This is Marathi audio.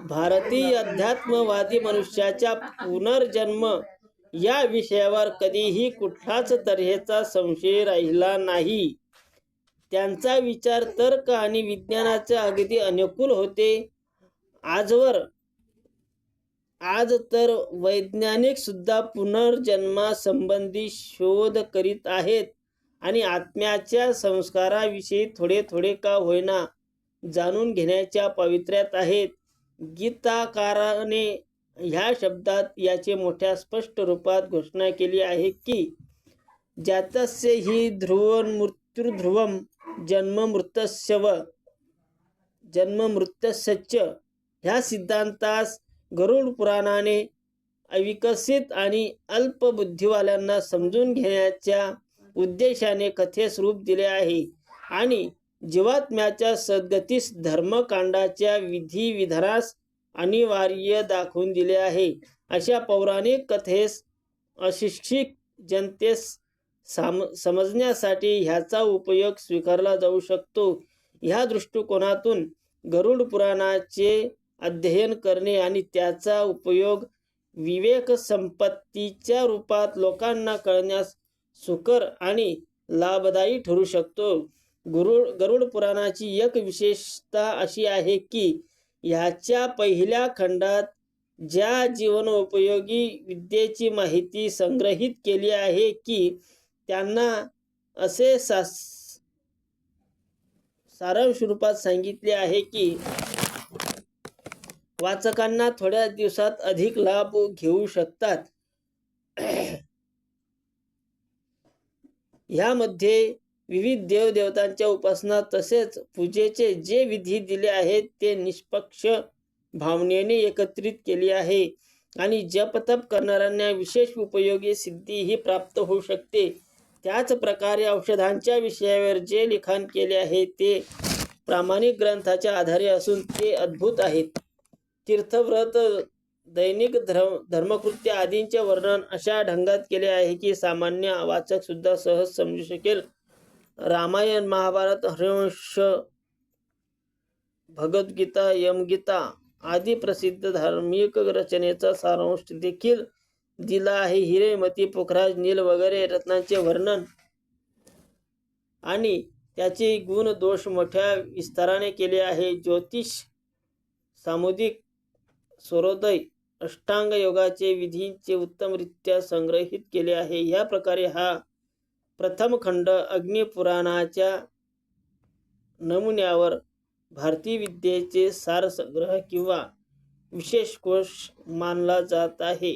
भारतीय अध्यात्मवादी मनुष्याच्या पुनर्जन्म या विषयावर कधीही कुठलाच तऱ्हेचा संशय राहिला नाही. त्यांचा विचार तर्क आणि विज्ञानाच्या अगदी अनुकूल होते. आज तर वैज्ञानिक सुद्धा पुनर्जन्मासंबंधी शोध करीत आहेत आणि आत्म्याच्या संस्काराविषयी थोडे थोडे का होईना जाणून घेण्याच्या पावित्र्यात आहेत. गीताकाराने ह्या शब्दात याचे मोठ्या स्पष्ट रूपात घोषणा केली आहे की जातस्य हि ध्रुवं मृत्युर्ध्रुवं जन्ममृत्यश्च ह्या सिद्धांतास गरुड पुराणाने अविकसित आणि अल्पबुद्धीवाल्यांना समजून घेण्याच्या उद्देशाने कथेस रूप दिले आहे आणि जीवात्म्याच्या सद्गतीस धर्मकांडाच्या विधिविधानास अनिवार्य दाखवून दिले आहे. अशा पौराणिक कथेस अशिक्षित जनतेस समजण्यासाठी ह्याचा उपयोग स्वीकारला जाऊ शकतो. ह्या दृष्टिकोनातून गरुड पुराणाचे अध्ययन करणे आणि त्याचा उपयोग विवेक संपत्तीच्या रूपात लोकांना कळण्यास सुकर आणि लाभदायी ठरू शकतो. गरुड पुराणाची एक विशेषता अशी आहे की ह्याच्या पहिल्या खंडात ज्या जीवनोपयोगी विद्येची माहिती संग्रहित केली आहे की त्यांना असे सारांश रूपात सांगितले आहे की वाचकांना थोड्या दिवसात अधिक लाभ घेऊ शकतात. ह्यामध्ये विविध देवदेवतांच्या उपासना तसेच पूजेचे जे विधी दिले आहेत ते निष्पक्ष भावनेने एकत्रित केली आहे आणि जपतप करणाऱ्यांना विशेष उपयोगी सिद्धीही प्राप्त होऊ शकते. त्याच प्रकारे औषधांच्या विषयावर जे लिखाण केले आहे ते प्रामाणिक ग्रंथाच्या आधारे असून ते अद्भुत आहेत. तीर्थव्रत, दैनिक धर्मकृत्य आदींचे वर्णन अशा ढंगात केले आहे की सामान्य वाचक सुद्धा सहज समजू शकेल. रामायण, महाभारत, हरिवंश, भगवद्गीता, यमगीता आदी प्रसिद्ध धार्मिक रचनेचा सारांश देखील दिला आहे. हिरे, पोखराज, नील वगैरे रत्नांचे वर्णन आणि त्याचे गुण दोष मोठ्या विस्ताराने केले आहे. ज्योतिष, सामुदिक, सूर्योदय, अष्टांग योगाचे विधींचे उत्तमरित्या संग्रहित केले आहे. ह्या प्रकारे हा प्रथम खंड अग्निपुराणाच्या नमुन्यावर भारतीय विद्येचे सारसंग्रह किंवा विशेष कोश मानला जात आहे.